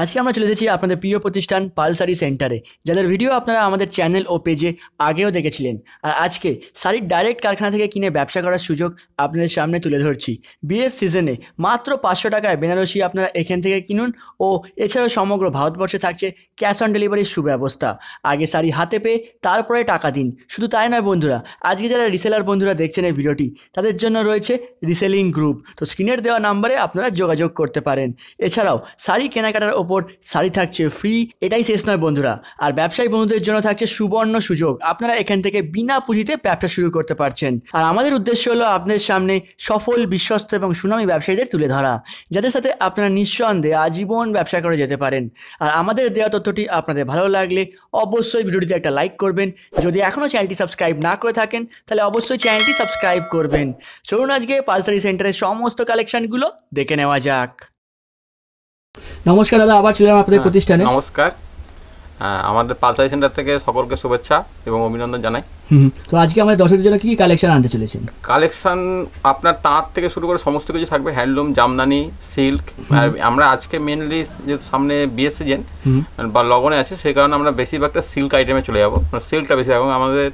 আজকে আমরা চলে এসেছি আপনাদের প্রিয় প্রতিষ্ঠান পাল শাড়ি সেন্টারে, যাদের ভিডিও আপনারা আমাদের চ্যানেল ও পেজে আগেও দেখেছিলেন। আর আজকে শাড়ির ডাইরেক্ট কারখানা থেকে কিনে ব্যবসা করার সুযোগ আপনাদের সামনে তুলে ধরছি। বিয়ের সিজনে মাত্র 500 টাকায় বেনারসি আপনারা এখান থেকে কিনুন। ও এছাড়াও সমগ্র ভারতবর্ষে থাকছে ক্যাশ অন ডেলিভারির সুব্যবস্থা। আগে শাড়ি হাতে পেয়ে তারপরে টাকা দিন। শুধু তাই নয় বন্ধুরা, আজকে যারা রিসেলার বন্ধুরা দেখছেন এই ভিডিওটি, তাদের জন্য রয়েছে রিসেলিং গ্রুপ। তো স্ক্রিনের দেওয়া নাম্বারে আপনারা যোগাযোগ করতে পারেন। এছাড়াও শাড়ি কেনাকাটার ওপর শাড়ি থাকছে ফ্রি। এটাই শেষ নয় বন্ধুরা, আর ব্যবসায়ী বন্ধুদের জন্য থাকছে সুবর্ণ সুযোগ। আপনারা এখান থেকে বিনা পুঁজিতে ব্যবসা শুরু করতে পারছেন। আর আমাদের উদ্দেশ্য হলো আপনাদের সামনে সফল, বিশ্বস্ত এবং সুনামী ব্যবসায়ীদের তুলে ধরা, যাদের সাথে আপনারা নিঃসন্দেহে আজীবন ব্যবসা করে যেতে পারেন। আর আমাদের দেওয়া তথ্যটি আপনাদের ভালো লাগলে অবশ্যই ভিডিওটিতে একটা লাইক করবেন। যদি এখনও চ্যানেলটি সাবস্ক্রাইব না করে থাকেন তাহলে অবশ্যই চ্যানেলটি সাবস্ক্রাইব করবেন। চলুন আজকে পাল শাড়ি সেন্টারের সমস্ত কালেকশনগুলো দেখে নেওয়া যাক। নমস্কার দাদা, আবার চলে আপনাদের প্রতিষ্ঠানে। নমস্কার, আমাদের পাল শাড়ি সেন্টার থেকে সকলকে শুভেচ্ছা এবং অভিনন্দন জানাই। তো আজকে আমাদের দর্শকদের জন্য কি কি কালেকশন আনতে চলেছেন? কালেকশন আপনার তাঁত থেকে শুরু করে সমস্ত কিছু থাকবে, হ্যান্ডলুম, জামদানি, সিল্ক। আর আমরা আজকে মেনলি যেহেতু সামনে বিয়ের সিজন বা লগনে আছে, সেই কারণে আমরা বেশিরভাগটা সিল্ক আইটেমে চলে যাবো। সিল্কটা বেশি, এবং আমাদের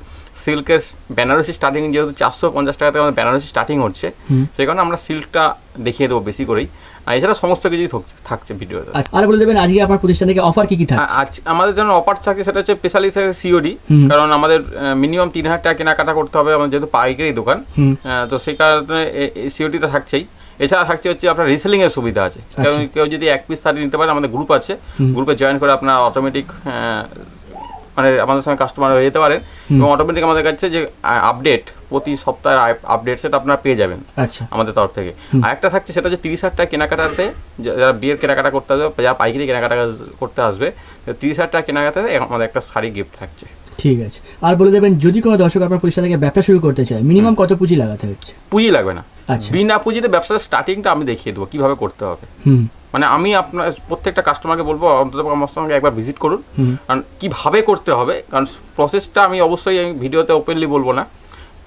সিল্কের বেনারসি স্টার্টিং যেহেতু 450 টাকা থেকে আমাদের বেনারসি স্টার্টিং হচ্ছে, সেই কারণে আমরা সিল্কটা দেখিয়ে দেবো বেশি করেই। এছাড়া সমস্ত কিছুই থাকছে ভিডিওতে। আর বলে দেবেন আজকে আপনার প্রতিষ্ঠান থেকে অফার কি কি থাকছে? আজ আমাদের জন্য অফার থাকে, সেটা হচ্ছে স্পেশালি থাকে সিওডি। কারণ আমাদের মিনিমাম 3000 টাকা কেনাকাটা করতে হবে, আমাদের যেহেতু পাইকারি দোকান, তো সেই কারণে সিওডিটা থাকছেই। এছাড়া থাকছে হচ্ছে আপনার রিসেলিং এর সুবিধা আছে। কারণ কেউ যদি 1 পিস শাড়ি নিতে পারে, আমাদের গ্রুপ আছে, গ্রুপে জয়েন করে আপনার অটোমেটিক মানে আমাদের সঙ্গে কাস্টমার হয়ে যেতে পারেন, এবং অটোমেটিক আমাদের কাছে যে আপডেট প্রতি সপ্তাহের আপডেট, সেটা আপনারা পেয়ে যাবেন আমাদের তরফ থেকে। আর একটা থাকছে, সেটা হচ্ছে 30,000 টাকা কেনাকাটাতে যারা বিয়ের কেনাকাটা করতে আসবে, যারা পাইকারি কেনাকাটা করতে আসবে, 30,000 টাকা কেনাকাটাতে আমাদের একটা শাড়ি গিফট থাকছে। ঠিক আছে। আর বলে দেবেন, যদি কোনো দর্শক আপনার প্রতিষ্ঠান থেকে ব্যবসা শুরু করতে চায়, মিনিমাম কত পুঁজি লাগাতে হচ্ছে? পুঁজি লাগবে না, বিনা পুঁজিতে ব্যবসার স্টার্টিংটা আমি দেখিয়ে দেবো কিভাবে করতে হবে। মানে আমি আপনার প্রত্যেকটা কাস্টমারকে বলবো অন্তত আমার সঙ্গে একবার ভিজিট করুন, কারণ কীভাবে করতে হবে। কারণ প্রসেসটা আমি অবশ্যই ভিডিওতে ওপেনলি বলবো না।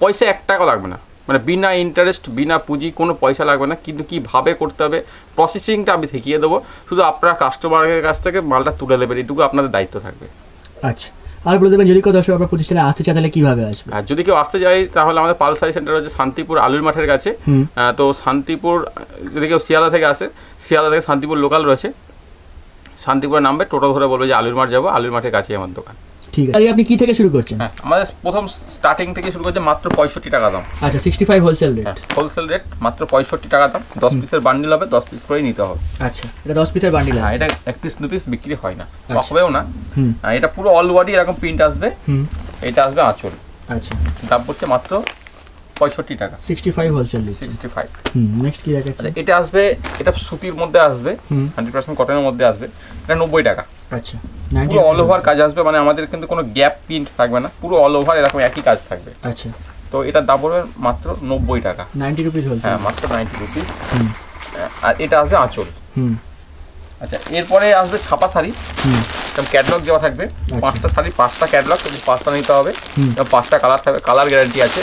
পয়সা 1 টাকা লাগবে না, মানে বিনা ইন্টারেস্ট, বিনা পুঁজি, কোনো পয়সা লাগবে না, কিন্তু কীভাবে করতে হবে প্রসেসিংটা আমি দেখিয়ে দেবো। শুধু আপনারা কাস্টমারের কাছ থেকে মালটা তুলে দেবেন, এটুকু আপনাদের দায়িত্ব থাকবে। আচ্ছা। আর বলে দেবেন, যদি কেউ দর্শক আপনার প্রতিষ্ঠানে আসতে চায় তাহলে কীভাবে আসবে? আর যদি কেউ আসতে যায় তাহলে আমাদের পাল শাড়ি সেন্টার হচ্ছে শান্তিপুর আলুর মাঠের কাছে। তো শান্তিপুর, যদি কেউ শিয়ালদা থেকে আসে, শিয়ালদা থেকে শান্তিপুর লোকাল রয়েছে, শান্তিপুরে নামবে, টোটো ধরে বলবে যে আলুর মাঠ যাবো, আলুর মাঠের কাছেই আমার দোকান। ঠিক আছে। আপনি কি থেকে শুরু করছেন? আমাদের প্রথম স্টার্টিং থেকে শুরু করছে মাত্র 65 টাকা দাম। আচ্ছা, 65 হোলসেল রেট। হোলসেল রেট মাত্র 65 টাকা দাম। 10 পিসের বান্ডিল হবে, 10 পিস করেই নিতে হবে। আচ্ছা, এটা 10 পিসের বান্ডিল আছে। এটা 1 পিস 2 পিস বিক্রি হয় না, হবেও না। এটা পুরো অল বডি এরকম প্রিন্ট আসবে। এটা আসবে আঁচল। আচ্ছা, দাম পড়ছে মাত্র 65 টাকা। 65 হোলসেল রেট। 65। নেক্সট কি দেখাচ্ছেন? এটা আসবে, এটা সুতির মধ্যে আসবে, 100% কটনের মধ্যে আসবে। এটা 90 টাকা। আচ্ছা, পুরো অল ওভার কাজ আসবে, মানে আমাদের কিন্তু কোনো গ্যাপ প্রিন্ট থাকবে না, পুরো অল ওভার এরকম একই কাজ থাকবে। আচ্ছা, তো এটার দাম পড়বে মাত্র 90 টাকা। 90 রুপিস হোলসেল। হ্যাঁ, মাত্র 90 রুপিস। আর এটা আসবে আঁচল। আচ্ছা, এরপরে আসবে ছাপা শাড়ি, ক্যাটলগ দেওয়া থাকবে। 5টা শাড়ি, 5টা ক্যাটলগ, 5টা নিতে হবে, এবং 5টা কালার থাকবে, কালার গ্যারান্টি আছে,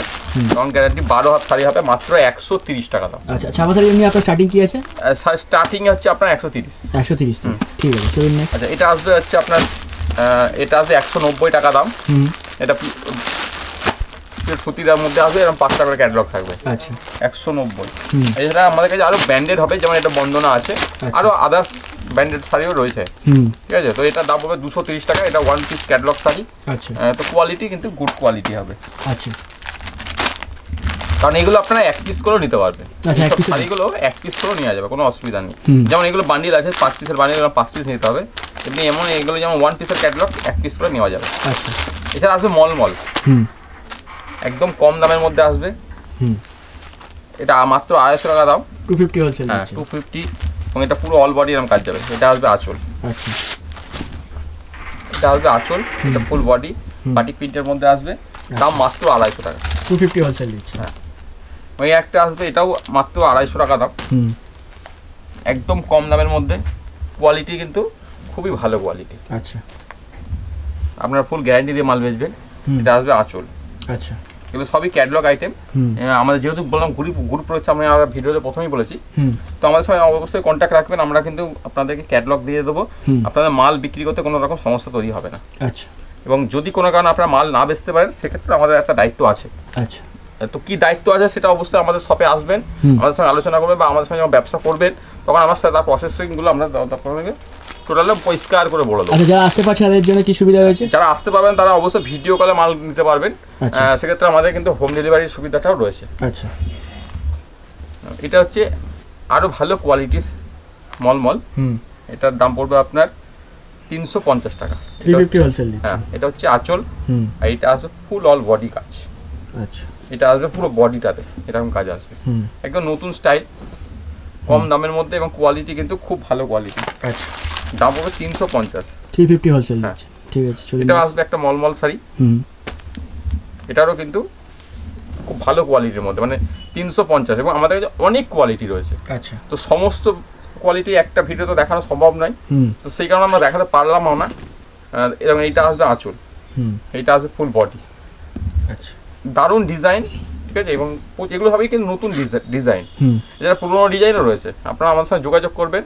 রং গ্যারান্টি। 12 হাত শাড়ি হবে, মাত্র 130 টাকা দাম। আচ্ছা, ছাপা শাড়ি এমনি আপনার স্টার্টিং কি আছে? স্টার্টিং হচ্ছে আপনার 130। 130 তো ঠিক আছে, চলুন নেক্সট। আচ্ছা, এটা আসবে হচ্ছে আপনার, এটা আসবে 190 টাকা দাম। এটা সুতির মধ্যে আসবে, এরকম 5টা করে ক্যাটলগ থাকবে। আচ্ছা, 190। এছাড়া আমাদের কাছে আরো ব্র্যান্ডেড হবে, যেমন এটা বন্দনা আছে, আরো আদার্স ব্র্যান্ডেড শাড়িও রয়েছে। ঠিক আছে, তো এটার দাম হবে 230 টাকা। এটা 1 পিস ক্যাটলগ শাড়ি। আচ্ছা, তো কোয়ালিটি কিন্তু গুড কোয়ালিটি হবে। আচ্ছা, কারণ এগুলো আপনারা 1 পিস করেও নিতে পারবেন। শাড়িগুলো 1 পিস করেও নেওয়া যাবে, কোনো অসুবিধা নেই। যেমন এগুলো বান্ডিল আছে, 5 পিসের বান্ডিল, 5 পিস নিতে হবে। এমনি এমন এগুলো যেমন 1 পিসের ক্যাটলগ 1 পিস করে নেওয়া যাবে। আচ্ছা, এছাড়া আসবে মলমল, একদম কম দামের মধ্যে আসবে। এটা মাত্র 250 টাকা দাম। 250 হোলসেল। হ্যাঁ, 250। এবং এটা পুরো অল বডি এরকম কাজ যাবে। এটা আসবে আঁচল। আচ্ছা, এটা আসবে আঁচল, এটা ফুল বডি বাটিক প্রিন্টের মধ্যে আসবে। দাম মাত্র 250 টাকা। 250 হোলসেল দিচ্ছে। হ্যাঁ, ওই একটা আসবে, এটাও মাত্র 250 টাকা দাম। একদম কম দামের মধ্যে, কোয়ালিটি কিন্তু খুবই ভালো কোয়ালিটি। আচ্ছা, আপনারা ফুল গ্যারান্টি দিয়ে মাল বেচবেন। এটা আসবে আঁচল। আচ্ছা, এগুলো সবই ক্যাটালগ আইটেম। আমাদের যেহেতু বললাম গ্রুপ রয়েছে, আমরা ভিডিওতে প্রথমেই বলেছি, তো আমাদের সঙ্গে অবশ্যই কন্ট্যাক্ট রাখবেন, আমরা কিন্তু আপনাদেরকে ক্যাটালগ দিয়ে দেবো, আপনাদের মাল বিক্রি করতে কোনো রকম সমস্যা তৈরি হবে না। আচ্ছা। এবং যদি কোনো কারণে আপনারা মাল না বেচতে পারেন সেক্ষেত্রে আমাদের একটা দায়িত্ব আছে। আচ্ছা। তো কি দায়িত্ব আছে সেটা অবশ্যই আমাদের শপে আসবেন, আমাদের সঙ্গে আলোচনা করবেন, বা আমাদের সঙ্গে যখন ব্যবসা করবেন তখন আমার সাথে তার প্রসেসিংগুলো আমরা টোটালি পরিষ্কার করে বলে দেবো। আচ্ছা, যারা আসতে পারছে তাদের জন্য কি সুবিধা রয়েছে? যারা আসতে পারবেন তারা অবশ্যই ভিডিও কলে মাল নিতে পারবেন, সেক্ষেত্রে আমাদের কিন্তু হোম ডেলিভারির সুবিধাটাও রয়েছে। আচ্ছা। এটা হচ্ছে আরও ভালো কোয়ালিটির মলমল, এটার দাম পড়বে আপনার 350 টাকা। 350 হোলসেল। হ্যাঁ, এটা হচ্ছে আঁচল, আর এটা আসবে ফুল অল বডি কাজ। আচ্ছা। এটা আসবে পুরো বডিটাতে এরকম কাজ আসবে, একদম নতুন স্টাইল, কম দামের মধ্যে, এবং কোয়ালিটি কিন্তু খুব ভালো কোয়ালিটি। আচ্ছা। দাম পড়বে 350। 350 হোলসেল। ঠিক আছে। এটা আসবে একটা মলমল শাড়ি, এটারও কিন্তু খুব ভালো কোয়ালিটির মধ্যে, মানে 350, এবং আমাদের কাছে অনেক কোয়ালিটি রয়েছে। আচ্ছা। তো সমস্ত কোয়ালিটি একটা ভিডিওতে দেখানো সম্ভব নয়, তো সেই কারণে আমরা দেখাতে পারলাম না। এবং এইটা আসবে আঁচল, এইটা আসবে ফুল বডি। আচ্ছা। দারুণ ডিজাইন, ঠিক আছে, এবং এগুলো সবই কিন্তু নতুন ডিজাইন, যারা পুরোনো ডিজাইনও রয়েছে। আপনারা আমাদের সঙ্গে যোগাযোগ করবেন,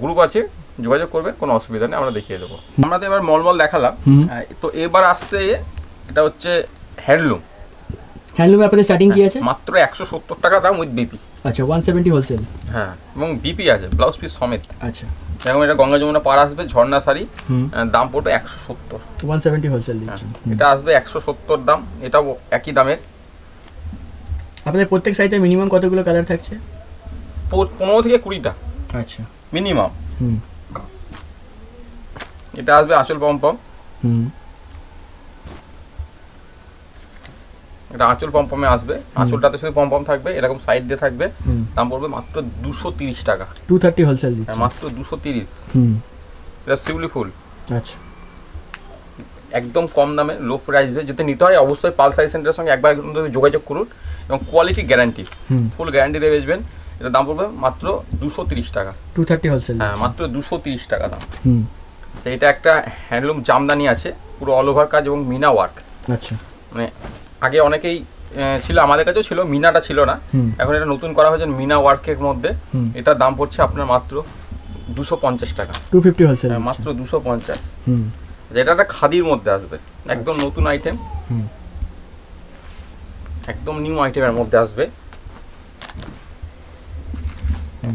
গ্রুপ আছে, যোগাযোগ করবেন, কোনো অসুবিধা নেই, আমরা দেখিয়ে দেবো। আমরা তো এবার মলমল দেখালাম, তো এবার আসছে এটা হচ্ছে হ্যান্ডলুম। হ্যান্ডলুমে আপনাদের স্টার্টিং কি আছে? মাত্র 170 টাকা দাম উইথ বিপি। আচ্ছা, 170 হোলসেল। হ্যাঁ, এবং বিপি আছে, ব্লাউজ পিস সমেত। আচ্ছা। এবং এটা গঙ্গা যমুনা পার আসবে, ঝর্ণা শাড়ি, দাম পড়বে 170। 170 হোলসেল দিচ্ছেন। এটা আসবে 170 দাম, এটাও একই দামের। আপনাদের প্রত্যেক সাইজে মিনিমাম কতগুলো কালার থাকছে? 15 থেকে 20টা। আচ্ছা, মিনিমাম। এটা আসবে আঁচল পম্পম। এটা আঁচল পম্পমে আসবে, আঁচলটাতে শুধু পম্পম থাকবে, এরকম সাইড দিয়ে থাকবে, দাম পড়বে মাত্র 230 টাকা। 230 হোলসেল দিচ্ছেন। মাত্র 230। এটা শিউলি ফুল। আচ্ছা। একদম কম দামে, লো প্রাইসে যদি নিতে হয় অবশ্যই পাল শাড়ি সেন্টারের সঙ্গে একবার যোগাযোগ করুন, এবং কোয়ালিটি গ্যারান্টি, ফুল গ্যারান্টি দিয়ে বেচবেন। এটা দাম পড়বে মাত্র 230 টাকা। 230 হোলসেল। হ্যাঁ, মাত্র 230 টাকা দাম। তো এটা একটা হ্যান্ডলুম জামদানি আছে, পুরো অল ওভার কাজ এবং মিনা ওয়ার্ক। আচ্ছা। মানে আগে অনেকেই ছিল, আমাদের কাছেও ছিল, মিনাটা ছিল না, এখন এটা নতুন করা হয়েছে মিনা ওয়ার্কের মধ্যে। এটার দাম পড়ছে আপনার মাত্র 250 টাকা। 250 হোলসেল। মাত্র 250। এটা একটা খাদির মধ্যে আসবে, একদম নতুন আইটেম, একদম নিউ আইটেমের মধ্যে আসবে।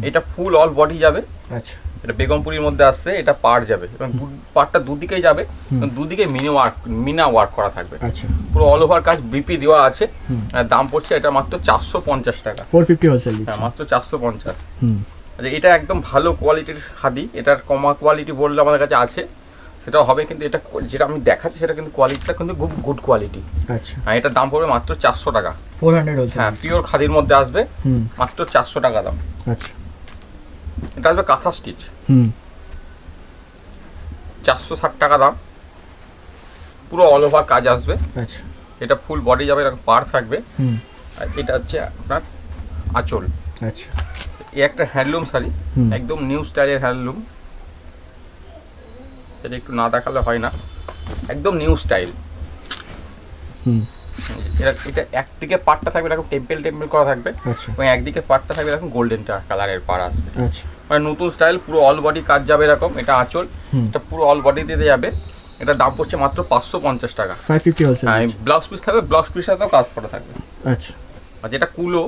এটা ফুল অল বডি যাবে। আচ্ছা। এটা বেগমপুরির মধ্যে আসছে, এটা পাড় যাবে, এবং পাড়টা দুদিকেই যাবে, দুদিকে মিনা ওয়ার্ক করা থাকবে। আচ্ছা। পুরো অল ওভার কাজ, বিপি দেওয়া আছে। দাম পড়ছে এটা মাত্র 450 টাকা। 450 হোলসেল। হ্যাঁ, মাত্র 450। আচ্ছা, এটা একদম ভালো কোয়ালিটির খাদি, এটার কমা কোয়ালিটি বললে আমাদের কাছে আছে, সেটাও হবে, কিন্তু এটা যেটা আমি দেখাচ্ছি সেটা কিন্তু কোয়ালিটিটা কিন্তু খুব গুড কোয়ালিটি। আচ্ছা। হ্যাঁ, এটার দাম পড়বে মাত্র 400 টাকা। 400 হোলসেল। হ্যাঁ, পিওর খাদির মধ্যে আসবে, মাত্র 400 টাকা দাম। আচ্ছা। এটা আসবে কাঁথা স্টিচ, 460 টাকা দাম, পুরো অল ওভার কাজ আসবে। আচ্ছা। এটা ফুল বডি যাবে, এরকম পাড় থাকবে। আর এটা হচ্ছে আপনার আঁচল। আচ্ছা। এই একটা হ্যান্ডলুম শাড়ি, একদম নিউ স্টাইলের হ্যান্ডলুম, এটা একটু না দেখালে হয় না, একদম নিউ স্টাইল। এটা একদিকে পাড়টা থাকবে এরকম টেম্পল করা থাকবে, এবং একদিকে পাড়টা থাকবে এরকম গোল্ডেন কালারের পাড় আসবে। আচ্ছা। মানে নতুন স্টাইল, পুরো অল বডি কাজ যাবে এরকম। এটা আঁচল, এটা পুরো অল বডি দিয়ে যাবে। এটা দাম পড়ছে মাত্র 550 টাকা। 550 হোলসেল। হ্যাঁ, ব্লাউজ পিস থাকবে, ব্লাউজ পিসের সাথেও কাজ করা থাকবে। আচ্ছা। আর যেটা কুলো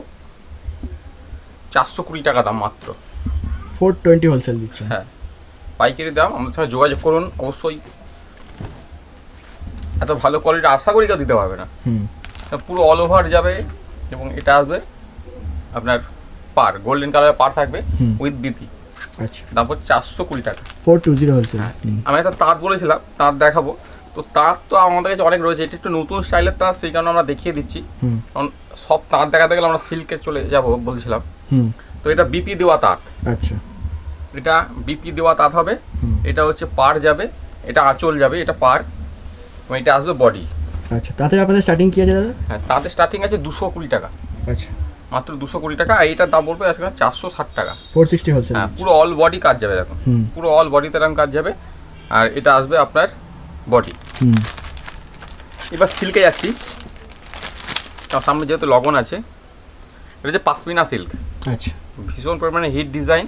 420 টাকা দাম মাত্র। 420 হোলসেল দিচ্ছে। হ্যাঁ, পাইকারি দাম। আমাদের সঙ্গে যোগাযোগ করুন অবশ্যই, এত ভালো কোয়ালিটি আশা করি কেউ দিতে পারবে না। পুরো অল ওভার যাবে, এবং এটা আসবে আপনার পার, গোল্ডেন কালারের পার থাকবে উইথ বিপি। আচ্ছা। দাম পড়ছে 420 টাকা। 420 হোলসেল। আমি একটা তাঁত বলেছিলাম, তাঁত দেখাবো, তো তাঁত তো আমাদের কাছে অনেক রয়েছে, এটা একটু নতুন স্টাইলের তাঁত, সেই কারণে আমরা দেখিয়ে দিচ্ছি। কারণ সব তাঁত দেখাতে গেলে আমরা সিল্কে চলে যাবো বলছিলাম। তো এটা বিপি দেওয়া তাঁত। আচ্ছা। এটা বিপি দেওয়া তাঁত হবে। এটা হচ্ছে পাড় যাবে, এটা আঁচল যাবে, এটা পাড়, এবং এটা আসবে বডি। আচ্ছা। তাতে আপনাদের স্টার্টিং কি আছে দাদা? হ্যাঁ, তাতে স্টার্টিং আছে 220 টাকা। আচ্ছা। মাত্র 220 টাকা। আর এটার দাম পড়বে আজকে 460 টাকা। 460 হোলসেল। হ্যাঁ, পুরো অল বডি কাজ যাবে এরকম, পুরো অল বডিতে এরকম কাজ যাবে। আর এটা আসবে আপনার বডি। এবার সিল্কে যাচ্ছি। সামনে যেহেতু লগন আছে, এটা হচ্ছে পাশমিনা সিল্ক। আচ্ছা, ভীষণ পরিমাণে হিট ডিজাইন,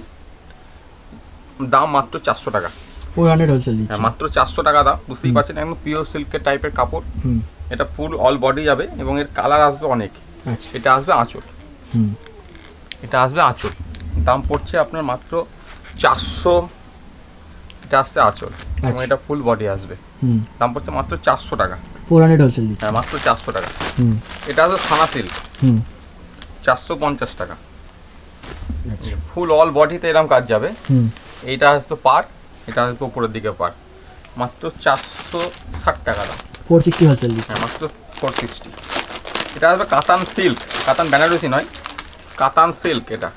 দাম মাত্র 400 টাকা। 400 হোলসেল দিচ্ছি। হ্যাঁ, মাত্র 400 টাকা দাম। বুঝতেই পারছেন একদম পিওর সিল্কের টাইপের কাপড়। এটা ফুল অল বডি যাবে এবং এর কালার আসবে অনেক। আচ্ছা, এটা আসবে আঁচল। এটা আসবে আঁচল, দাম পড়ছে আপনার মাত্র 400। এটা আসছে আঁচল এবং এটা ফুল বডি আসবে, দাম পড়ছে মাত্র 400 টাকা। 400 হোলসেল দিচ্ছি। হ্যাঁ, মাত্র 400 টাকা। এটা আসবে ছানা সিল্ক, 450 টাকা। ফুল অল বডিতে এরকম কাজ যাবে। এইটা আসবে পার, এটা আসবে উপরের দিকে পার, মাত্র 460 টাকা দাম। 460 হোলসেল দিচ্ছি। হ্যাঁ, মাত্র 460। এটা আসবে কাতান সিল্ক, কাতান বেনারসি নয়, কাতান সিল্ক। এটা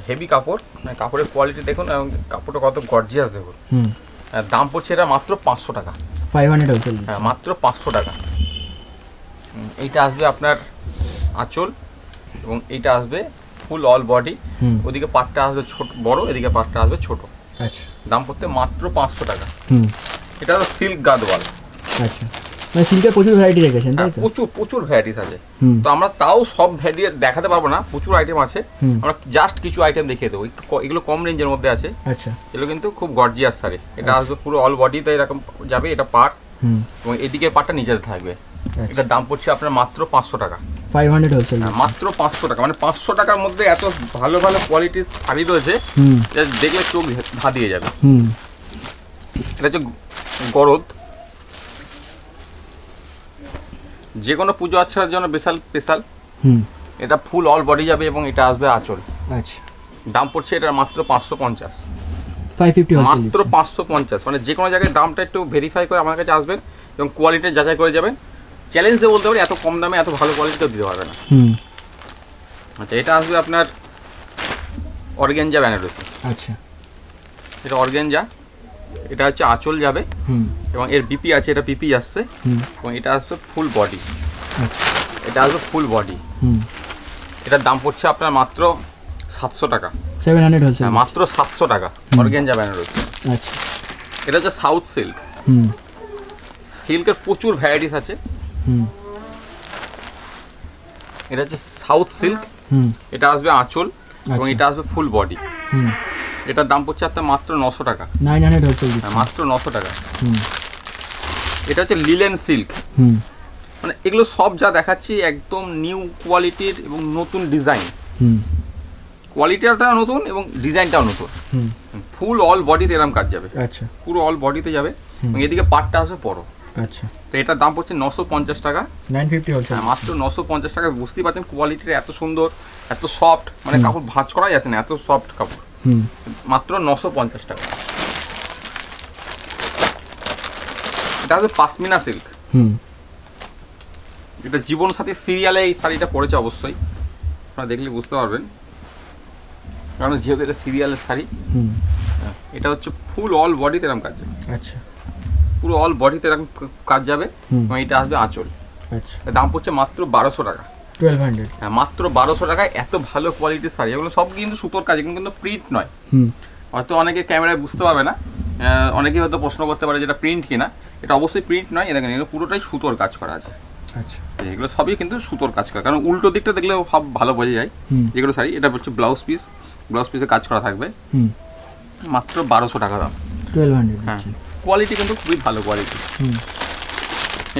হেভি কাপড়, মানে কাপড়ের কোয়ালিটি দেখুন এবং কাপড়টা কত গর্জিয়াস দেখুন। দাম পড়ছে এটা মাত্র 500 টাকা। 500 হোলসেল। হ্যাঁ, মাত্র 500 টাকা। এইটা আসবে আপনার আঁচল এবং এইটা আসবে ফুল অল বডি। ওদিকে পাটটা আসবে ছোট বড়, এদিকে পাটটা আসবে ছোট। আচ্ছা, দাম পড়তে মাত্র 500 টাকা। এটা হলো সিল্ক গাদওয়াল। আচ্ছা, মানে সিল্কের প্রচুর ভ্যারাইটি রেখেছেন তাই তো? প্রচুর ভ্যারাইটিস আছে। তো আমরা তাও সব ভ্যারাইটি দেখাতে পারবো না, প্রচুর আইটেম আছে। আমরা জাস্ট কিছু আইটেম দেখিয়ে দেবো। একটু এগুলো কম রেঞ্জের মধ্যে আছে। আচ্ছা, এগুলো কিন্তু খুব গর্জিয়াস শাড়ি। এটা আসবে পুরো অল বডিতে এরকম যাবে, এটা পাট এবং এদিকে পাটটা নিচেতে থাকবে। এটার দাম পড়ছে আপনার মাত্র 500 টাকা। 500 হোলসেল। মাত্র 500 টাকা, মানে 500 টাকার মধ্যে এত ভালো ভালো কোয়ালিটির শাড়ি রয়েছে, দেখলে চোখ ধাঁধিয়ে যাবে। এটা হচ্ছে গরদ, যে কোনো পুজো আচ্ছার জন্য স্পেশাল। এটা ফুল অল বডি যাবে এবং এটা আসবে আঁচল। আচ্ছা, দাম পড়ছে এটা মাত্র 550। 550 হোলসেল। মাত্র 550। মানে যে কোনো জায়গায় দামটা একটু ভেরিফাই করে আমার কাছে আসবেন এবং কোয়ালিটি যাচাই করে যাবেন। চ্যালেঞ্জ দিয়ে বলতে পারি এত কম দামে এত ভালো কোয়ালিটিও দিতে পারবে না। আচ্ছা, এটা আসবে আপনার অর্গানজা বেনারসি। আচ্ছা, এটা অর্গানজা, এটা হচ্ছে আঁচল যাবে এবং এর বিপি আছে, এটা বিপি আসছে এবং এটা আসবে ফুল বডি। আচ্ছা, এটা আসবে ফুল বডি। এটার দাম পড়ছে আপনার মাত্র 700 টাকা। 700 হোলসেল। মাত্র 700 টাকা অর্গানজা বেনারসি। আচ্ছা, এটা হচ্ছে সাউথ সিল্ক। সিল্কের প্রচুর ভ্যারাইটিস আছে। এটা হচ্ছে সাউথ সিল্ক। এটা আসবে আঁচল এবং এটা আসবে ফুল বডি। এটার দাম পড়ছে আপনার মাত্র 900 টাকা। 900 হোলসেল। মাত্র 900 টাকা। এটা হচ্ছে লিলেন সিল্ক। মানে এগুলো সব যা দেখাচ্ছি একদম নিউ কোয়ালিটির এবং নতুন ডিজাইন। কোয়ালিটিটা নতুন এবং ডিজাইনটাও নতুন। ফুল অল বডিতে এরকম কাজ যাবে। আচ্ছা, পুরো অল বডিতে যাবে এবং এদিকে পাটটা আসবে বড়। আচ্ছা, তো এটার দাম পড়ছে 950 টাকা। 950 হোলসেল। মাত্র 950 টাকা। বুঝতেই পারছেন কোয়ালিটিটা এত সুন্দর, এত সফট, মানে কাপড় ভাঁজ করা যাচ্ছে না, এত সফট কাপড়। মাত্র 950 টাকা। এটা হচ্ছে পাশমিনা সিল্ক। এটা জীবন সাথী সিরিয়ালে এই শাড়িটা পড়েছে, অবশ্যই আপনারা দেখলে বুঝতে পারবেন, কারণ যেহেতু এটা সিরিয়ালের শাড়ি। এটা হচ্ছে ফুল অল বডিতে এরকম কাজ যাবে। আচ্ছা, পুরো অল বডিতে এরকম কাজ যাবে এবং এটা আসবে আঁচল। আচ্ছা, দাম পড়ছে মাত্র 1200 টাকা। 1200। হ্যাঁ, মাত্র 1200 টাকায় এত ভালো কোয়ালিটির শাড়ি। এগুলো সব কিন্তু সুতোর কাজ, এগুলো কিন্তু প্রিন্ট নয়। হয়তো অনেকে ক্যামেরায় বুঝতে পারবে না, অনেকেই হয়তো প্রশ্ন করতে পারে যেটা প্রিন্ট কিনা। এটা অবশ্যই প্রিন্ট নয়, দেখেন এগুলো পুরোটাই সুতোর কাজ করা আছে। আচ্ছা, এগুলো সবই কিন্তু সুতোর কাজ করা, কারণ উল্টো দিকটা দেখলেও সব ভালো বোঝা যায় যেগুলো শাড়ি। এটা হচ্ছে ব্লাউজ পিস, ব্লাউজ পিসে কাজ করা থাকবে। মাত্র 1200 টাকা দাম। 1200। হ্যাঁ, কোয়ালিটি কিন্তু খুবই ভালো কোয়ালিটি।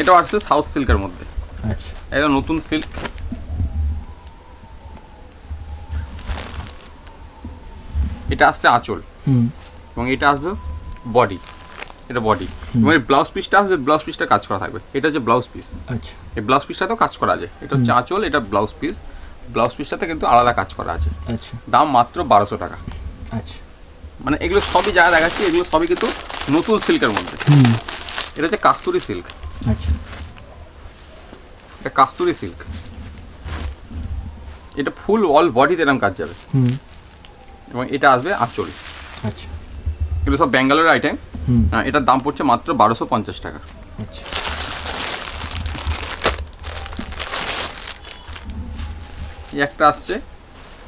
এটাও আসছে সাউথ সিল্কের মধ্যে। আচ্ছা, এটা নতুন সিল্ক। এটা আসছে আঁচল এবং এটা আসবে বডি। এটা বডি এবং এই ব্লাউজ পিসটা আসবে, ব্লাউজ পিসটা কাজ করা থাকবে। এটা হচ্ছে ব্লাউজ পিস। আচ্ছা, এই ব্লাউজ পিসটা তো কাজ করা আছে। এটা হচ্ছে আঁচল, এটা ব্লাউজ পিস। ব্লাউজ পিসটাতে কিন্তু আলাদা কাজ করা আছে। আচ্ছা, দাম মাত্র 1200 টাকা। আচ্ছা, মানে এগুলো সবই যা দেখাচ্ছি এগুলো সবই কিন্তু নতুন সিল্কের মধ্যে। এটা হচ্ছে কাস্তুরি সিল্ক। আচ্ছা, এটা কাস্তুরি সিল্ক। এটা ফুল অল বডিতে এরকম কাজ যাবে এবং এটা আসবে আঁচল। আচ্ছা, এগুলো সব ব্যাঙ্গালোরের আইটেম। এটার দাম পড়ছে মাত্র 1250 টাকা। আচ্ছা, এই একটা আসছে,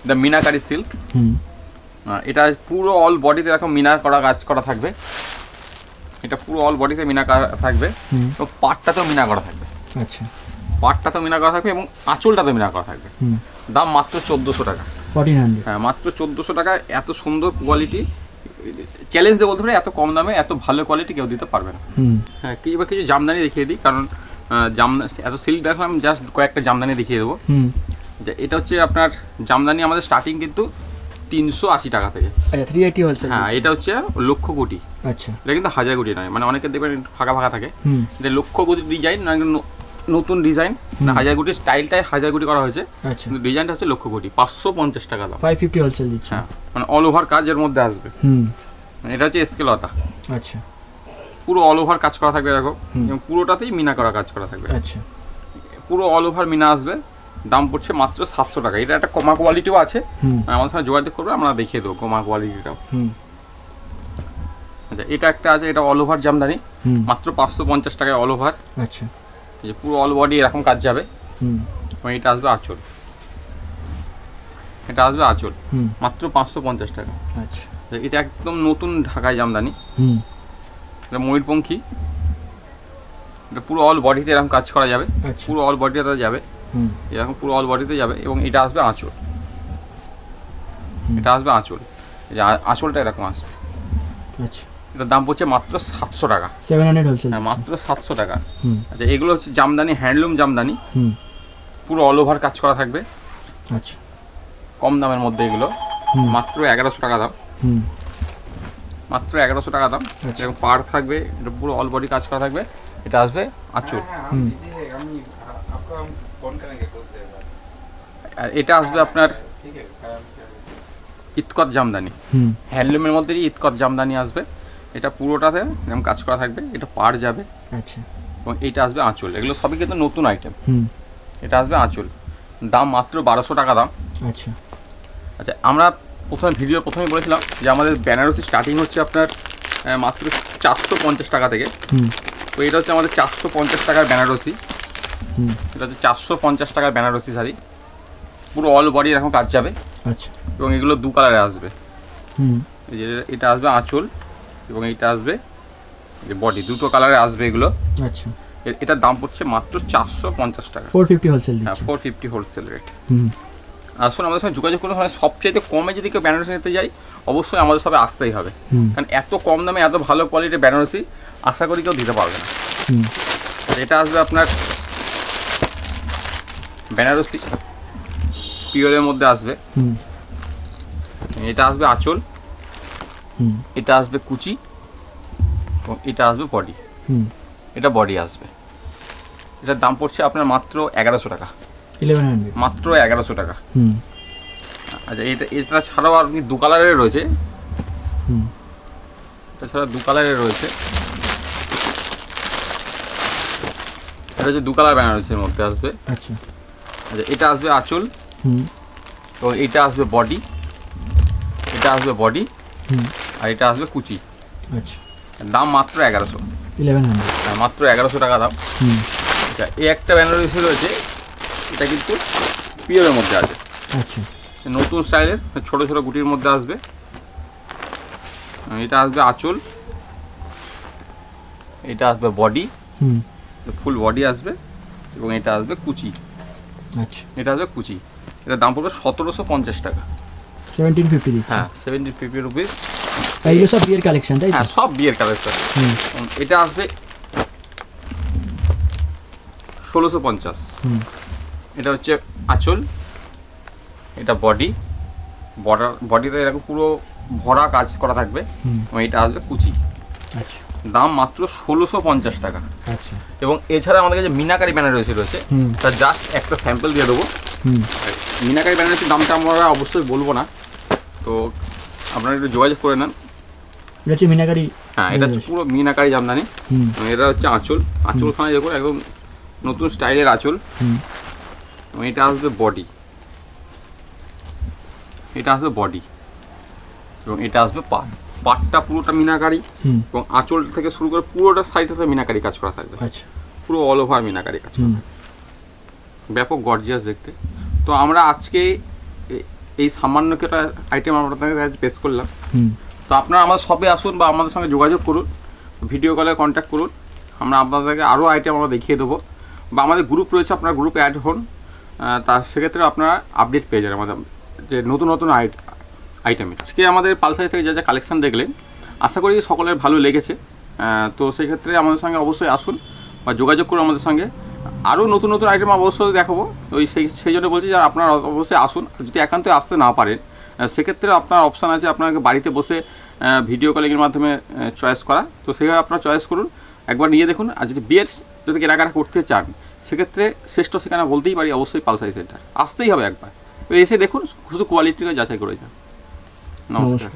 এটা মিনাকারি সিল্ক। এটা পুরো অল বডিতে এরকম মিনা করা কাজ করা থাকবে। এটা পুরো অল বডিতে মিনা করা থাকবে এবং পাটটাতেও মিনা করা থাকবে। আচ্ছা, পাটটাতে মিনা করা থাকবে এবং আঁচলটাতে মিনা করা থাকবে। দাম মাত্র 1400 টাকা। 1400। হ্যাঁ, মাত্র 1400 টাকা। এত সুন্দর কোয়ালিটি, চ্যালেঞ্জ দিয়ে বলতে পারি এত কম দামে এত ভালো কোয়ালিটি কেউ দিতে পারবে না। হ্যাঁ, কিছু জামদানি দেখিয়ে দিই, কারণ এত সিল্ক দেখলাম, জাস্ট কয়েকটা জামদানি দেখিয়ে দেবো। এটা হচ্ছে আপনার জামদানি আমাদের স্টার্টিং কিন্তু 380 টাকা থেকে। আচ্ছা, 380 হোলসেল। হ্যাঁ, এটা হচ্ছে লক্ষ কোটি। আচ্ছা, এটা কিন্তু হাজার কোটি নয়, মানে অনেকে দেখবেন ফাঁকা ফাঁকা থাকে। এটা লক্ষ কোটি ডিজাইন, নতুন ডিজাইন, হাজার কোটি স্টাইলটাই হাজার কোটি করা হয়েছে, কিন্তু ডিজাইনটা হচ্ছে লক্ষ কোটি। 550 টাকা দাম। 550 হোলসেল দিচ্ছে। হ্যাঁ, মানে অল ওভার কাজের মধ্যে আসবে। এটা হচ্ছে স্কেলতা। আচ্ছা, পুরো অল ওভার কাজ করা থাকবে, দেখো, এবং পুরোটাতেই মিনা করা কাজ করা থাকবে। আচ্ছা, পুরো অল ওভার মিনা আসবে। দাম পড়ছে মাত্র 700 টাকা। এটা একটা কমা কোয়ালিটিও আছে, আমাদের সঙ্গে যোগাযোগ করবে, আমরা দেখিয়ে দেবো কমা কোয়ালিটিটাও। আচ্ছা, এটা একটা আছে, এটা অল ওভার জামদানি, মাত্র 550 টাকায় অল ওভার। আচ্ছা, এই যে পুরো অল বডি এরকম কাজ যাবে। এবং এটা আসবে আঁচল, এটা আসবে আঁচল, মাত্র 550 টাকা। আচ্ছা, এটা একদম নতুন ঢাকায় জামদানি। এটা ময়ূরপঙ্খী, এটা পুরো অল বডিতে এরকম কাজ করা যাবে। পুরো অল বডিতে যাবে, এরকম পুরো অল বডিতে যাবে। এবং এটা আসবে আঁচল, এটা আসবে আঁচল, এই যে আঁচলটা এরকম আসবে। আচ্ছা, এটার দাম পড়ছে মাত্র 700 টাকা। 700 হোলসেল। হ্যাঁ, মাত্র 700 টাকা। আচ্ছা, এগুলো হচ্ছে জামদানি, হ্যান্ডলুম জামদানি, পুরো অল ওভার কাজ করা থাকবে। আচ্ছা, কম দামের মধ্যে এগুলো, মাত্র 1100 টাকা দাম। মাত্র 1100 টাকা দাম। এরকম পাড় থাকবে, এটা পুরো অল বডি কাজ করা থাকবে। এটা আসবে আঁচল। আর এটা আসবে আপনার ইতকত জামদানি, হ্যান্ডলুমের মধ্যে ইতকত জামদানি আসবে। এটা পুরোটাতে এরকম কাজ করা থাকবে, এটা পাড় যাবে। আচ্ছা, এবং এটা আসবে আঁচল। এগুলো সবই কিন্তু নতুন আইটেম। এটা আসবে আঁচল, দাম মাত্র 1200 টাকা দাম। আচ্ছা, আচ্ছা, আমরা প্রথমে বলেছিলাম যে আমাদের বেনারসি স্টার্টিং হচ্ছে আপনার মাত্র 450 টাকা থেকে। তো এটা হচ্ছে আমাদের 450 টাকার বেনারসি। এটা হচ্ছে 450 টাকার বেনারসি শাড়ি, পুরো অল বডি এরকম কাজ যাবে। আচ্ছা, এবং এগুলো দু কালারে আসবে। এই যে এটা আসবে আঁচল, এবং এইটা আসবে যে বডি, দুটো কালারে আসবে এগুলো। আচ্ছা, এটার দাম পড়ছে মাত্র 450 টাকা। 450 হোলসেল। হ্যাঁ, 450 হোলসেল রেট। আসুন আমাদের সঙ্গে যোগাযোগ করুন। মানে সবচেয়ে কমে যদি কেউ বেনারসি নিতে যাই, অবশ্যই আমাদের সবে আসতেই হবে, কারণ এত কম দামে এত ভালো কোয়ালিটির বেনারসি আশা করি কেউ দিতে পারবে না। এটা আসবে আপনার বেনারসি পিওরের মধ্যে আসবে। এটা আসবে আঁচল, এটা আসবে কুচি, এবং এটা আসবে বডি। এটা বডি আসবে। এটার দাম পড়ছে আপনার মাত্র 1100 টাকা। 1100, মাত্র 1100 টাকা। আচ্ছা, এটা ছাড়াও আপনি দু কালারের রয়েছে। এছাড়া দু কালারের রয়েছে। এটা হচ্ছে দু কালার বেনারসির মধ্যে আসবে। আচ্ছা, আচ্ছা, এটা আসবে আঁচল, এবং এটা আসবে বডি, এটা আসবে বডি, আর এটা আসবে কুচি। আচ্ছা, দাম মাত্র 1100। 1100, মাত্র 1100 টাকা দাম। আচ্ছা, এই একটা বেনারসি রয়েছে, এটা কিন্তু পিওরের মধ্যে আছে। আচ্ছা, নতুন স্টাইলের ছোট ছোট গুটির মধ্যে আসবে। এটা আসবে আঁচল, এটা আসবে বডি, ফুল বডি আসবে, এবং এটা আসবে কুচি। আচ্ছা, এটা আসবে কুচি। এটার দাম পড়বে 1750 টাকা। 1750 দিচ্ছে। হ্যাঁ, 1750 রুপিস। এইগুলো সব বিয়ের কালেকশন, তাই তো? হ্যাঁ, সব বিয়ের কালেকশন। এটা আসবে 1650। এটা হচ্ছে আঁচল, এটা বডি, বডিতে এরকম পুরো ভরা কাজ করা থাকবে, এবং এটা আসবে কুচি। আচ্ছা, দাম মাত্র 1650 টাকা। আচ্ছা, এবং এছাড়া আমাদের কাছে মিনাকারি বেনারসি রয়েছে, তার জাস্ট একটা স্যাম্পল দিয়ে দেবো। মিনাকারি বেনারসির দামটা আমরা অবশ্যই বলবো না, তো আপনারা একটু যোগাযোগ করে নেন। এটা হচ্ছে মিনাকারি। হ্যাঁ, এটা হচ্ছে পুরো মিনাকারি জামদানি। এটা হচ্ছে আঁচল, আঁচলখানে দেখুন একদম নতুন স্টাইলের আঁচল। এবং এটা আসবে বডি, এটা আসবে বডি, এবং এটা আসবে পাট। পাটটা পুরোটা মিনাকারি, এবং আঁচল থেকে শুরু করে পুরোটা সাইডটাতে মিনাকারি কাজ করা থাকবে। আচ্ছা, পুরো অল ওভার মিনাকারি কাজ করা থাকবে, ব্যাপক গর্জিয়াস দেখতে। তো আমরা আজকে এই সামান্য একটা আইটেম আপনাদের কাছে পেশ করলাম। তো আপনারা আমাদের শপে আসুন বা আমাদের সঙ্গে যোগাযোগ করুন, ভিডিও কলে কন্ট্যাক্ট করুন। আমরা আপনাদেরকে আরও আইটেম আমরা দেখিয়ে দেবো। বা আমাদের গ্রুপ রয়েছে, আপনারা গ্রুপে অ্যাড হন, তার সেক্ষেত্রে আপনারা আপডেট পেয়ে যাবেন আমাদের যে নতুন নতুন আইটেমে। আজকে আমাদের পালসারি থেকে যা যা কালেকশান দেখলেন, আশা করি সকলের ভালো লেগেছে। তো সেই ক্ষেত্রে আমাদের সঙ্গে অবশ্যই আসুন বা যোগাযোগ করুন আমাদের সঙ্গে। আরও নতুন নতুন আইটেম অবশ্যই দেখাবো, ওই সেই জন্য বলছি যে আপনারা অবশ্যই আসুন। যদি একান্তই আসতে না পারেন সেক্ষেত্রে আপনার অপশান আছে আপনাকে বাড়িতে বসে ভিডিও কলিংয়ের মাধ্যমে চয়েস করা, তো সেভাবে আপনারা চয়েস করুন, একবার নিয়ে দেখুন। আর যদি বিয়ের যদি কেনাকাটা করতে চান সেক্ষেত্রে শ্রেষ্ঠ ঠিকানা বলতেই পারি অবশ্যই পালসারি সেন্টার, আসতেই হবে একবার। তো এসে দেখুন, শুধু কোয়ালিটিকে যাচাই করে যান। নমস্কার।